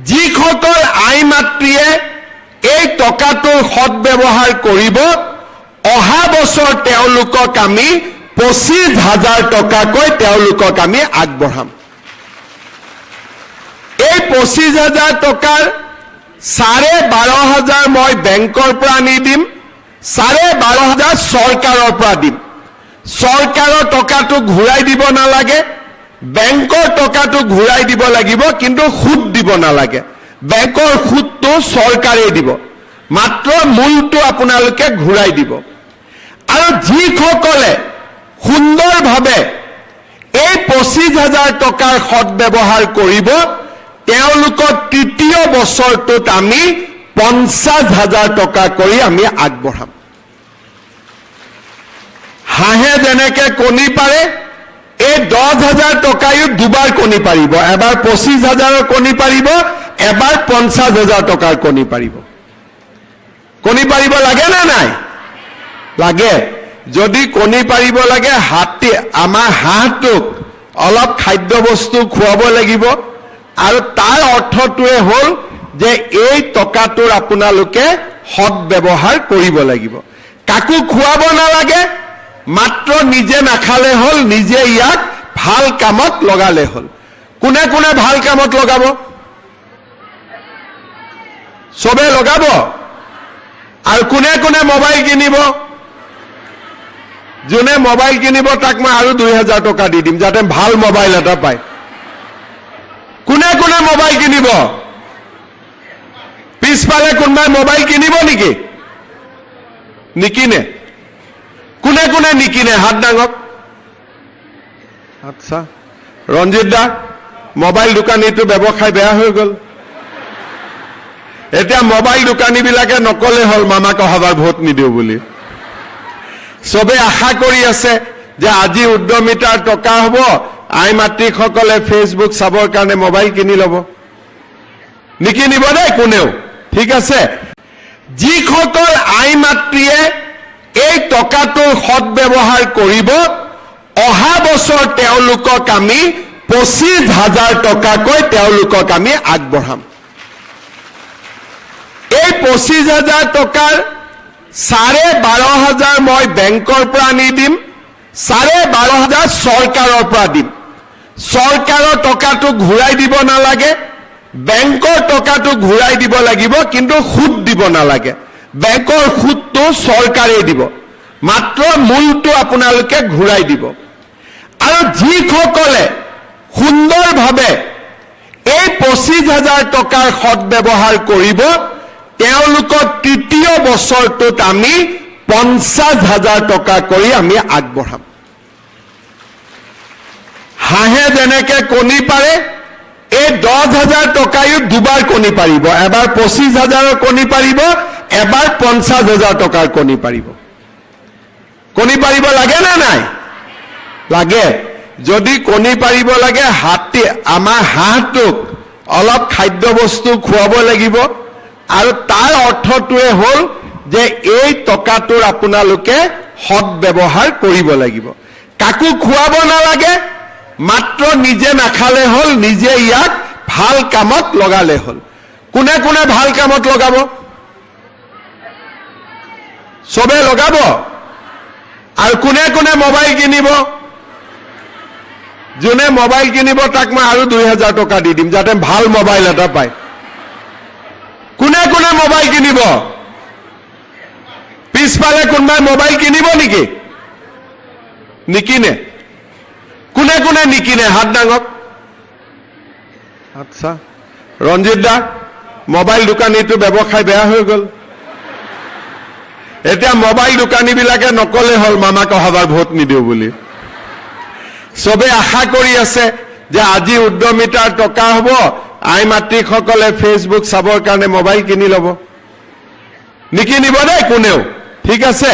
যিসকল আই মাতৃয়ে এই টকাটোৰ সৎব্যৱহাৰ কৰিব অহা বছৰ তেওঁলোকক আমি 25,000 টকাকৈ তেওঁলোকক আমি আগবঢ়াম। এই 25,000 টকাৰ 12,500 মই বেংকৰ পৰা আনি দিম, 12,500 চৰকাৰৰ পৰা দিম। চৰকাৰৰ টকাটো ঘূৰাই দিব নালাগে, বেংকৰ টকাটো ঘূৰাই দিব লাগিব, কিন্তু সুদ দিব নালাগে। বেংকৰ সুদটো চৰকাৰে দিব, মাত্ৰ মূলটো আপোনালোকে ঘূৰাই দিব। আৰু যিসকলে সুন্দৰভাৱে এই 25,000 টকাৰ সৎব্যৱহাৰ কৰিব তেওঁলোকক তৃতীয় বছৰটোত আমি 50,000 টকা কৰি আমি আগবঢ়াম। হাঁহে যেনেকে কণী পাৰে এই 10,000 টকায়ো দুবাৰ কণী পাৰিব, এবাৰ 25,000ৰ কণী পাৰিব, এবাৰ 50,000 টকাৰ কণী পাৰিব। কণী পাৰিব লাগে না নাই? লাগে। যদি কণী পাৰিব লাগে আমাৰ হাঁহটোক অলপ খাদ্য বস্তু খুৱাব লাগিব, আৰু তাৰ অৰ্থটোৱে হ'ল যে এই টকাটোৰ আপোনালোকে সৎব্যৱহাৰ কৰিব লাগিব। কাকো খুৱাব নালাগে, মাত্ৰ নিজে নাখালে হ'ল, নিজে ইয়াক ভাল কামত লগালে হ'ল। কোনে কোনে ভাল কামত লগাব? চবে লগাব। আৰু কোনে কোনে মোবাইল কিনিব? যোনে মোবাইল কিনিব তাক মই আৰু 2,000 টকা দি দিম, যাতে ভাল মোবাইল এটা পায়। কোনে কোনে মোবাইল কিনিব? পিছফালে কোনোবাই মোবাইল কিনিব নেকি? নিকিনে। কোনে কোনে নিকিনে? হাত দাঙক। আচ্ছা, ৰঞ্জিত দা, মোবাইল দোকানীটো ব্যৱসায় বেয়া হৈ গ'ল। এতিয়া মোবাইল দোকানীবিলাকে নকলে হ'ল মামাক অহাবাৰ ভোট নিদিওঁ বুলি। চবে আশা কৰি আছে যে আজি উদ্যমিতাৰ টকা হ'ব, আই মাতৃসকলে ফেচবুক চাবৰ কাৰণে মোবাইল কিনি ল'ব। নিকিনিব দেই কোনেও, ঠিক আছে? যিসকল আই মাতৃয়ে এই টকাটোৰ সৎব্যৱহাৰ কৰিব অহা বছৰ তেওঁলোকক আমি 25,000 টকাকৈ তেওঁলোকক আমি আগবঢ়াম। এই 25,000 টকাৰ 12,500 মই বেংকৰ পৰা আনি দিম, 12,500 চৰকাৰৰ পৰা দিম। চৰকাৰৰ টকাটো ঘূৰাই দিব নালাগে, বেংকৰ টকাটো ঘূৰাই দিব লাগিব, কিন্তু সুদ দিব নালাগে। বেংকৰ সুদটো চৰকাৰে দিব, মাত্ৰ মূলটো আপোনালোকে ঘূৰাই দিব। আৰু যিসকলে সুন্দৰভাৱে এই 25,000 টকাৰ সৎব্যৱহাৰ কৰিব তেওঁলোকক তৃতীয় বছৰটোত আমি 50,000 টকা কৰি আমি আগবঢ়াম। হাঁহে যেনেকে কণী পাৰে এই 10,000 টকায়ো দুবাৰ কণী পাৰিব, এবাৰ 25,000ৰ কণী পাৰিব, এবাৰ 50,000 টকাৰ কণী পাৰিব। কণী পাৰিব লাগে না নাই? লাগে। যদি কণী পাৰিব লাগে আমাৰ হাঁহটোক অলপ খাদ্য বস্তু খুৱাব লাগিব, আৰু তাৰ অৰ্থটোৱে হ'ল যে এই টকাটোৰ আপোনালোকে সৎব্যৱহাৰ কৰিব লাগিব। কাকো খুৱাব নালাগে, মাত্ৰ নিজে নাখালে হ'ল, নিজে ইয়াক ভাল কামত লগালে হ'ল। কোনে কোনে ভাল কামত লগাব? চবে লগাব। আৰু কোনে কোনে মোবাইল কিনিব? যোনে মোবাইল কিনিব তাক মই আৰু 2,000 টকা দি দিম, যাতে ভাল মোবাইল এটা পায়। কোনে কোনে মোবাইল কিনিব? পিছফালে কোনোবাই মোবাইল কিনিব নেকি? নিকিনে। কোনে কোনে নিকিনে? হাত দাঙক। আচ্ছা, ৰঞ্জিত দা, মোবাইল দোকানীটো ব্যৱসায় বেয়া হৈ গ'ল। এতিয়া মোবাইল দোকানীবিলাকে নকলে হ'ল মামাক অহাবাৰ ভোট নিদিওঁ বুলি। চবে আশা কৰি আছে যে আজি উদ্যমিতাৰ টকা হ'ব, আই মাতৃসকলে ফেচবুক চাবৰ কাৰণে মোবাইল কিনি ল'ব। নিকিনিব দেই কোনেও, ঠিক আছে?